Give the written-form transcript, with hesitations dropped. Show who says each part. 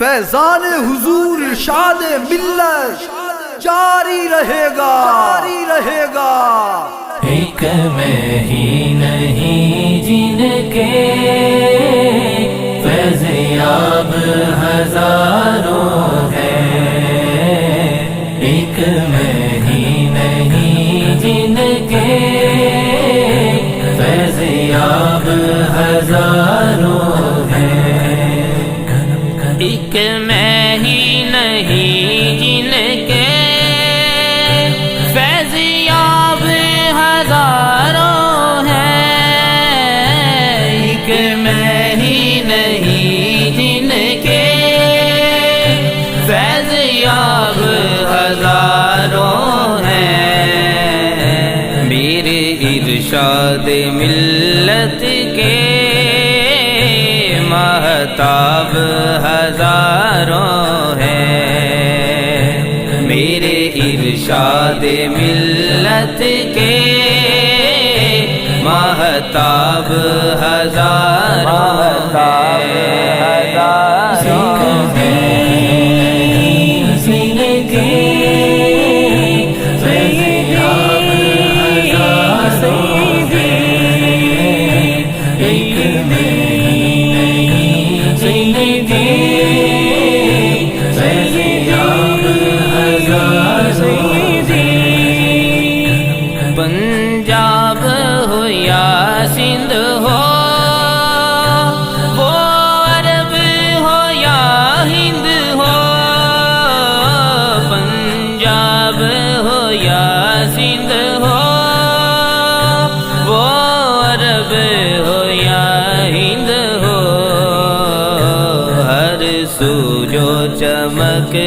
Speaker 1: فیضان حضور ارشاد ملت جاری رہے گا، جاری رہے گا۔
Speaker 2: ایک میں ہی نہیں جن کے فیض یاب ہزاروں ہیں، ایک میں ہی نہیں جن کے فیض یاب ہزاروں ہیں، ایک میں ہی نہیں جن کے فیض یاب ہزاروں ہیں، ایک میں ہی نہیں جن کے فیض یاب ہزاروں ہیں، میرے ارشاد ملت کے مہتاب ہزاروں ہیں، میرے ارشاد ملت کے مہتاب ہزاروں پنجاب ہو یا سندھ ہو، وہ عرب ہو یا ہند ہو، پنجاب ہو یا سندھ ہو، وہ عرب ہو یا ہند ہو، ہر سو جو چمکتے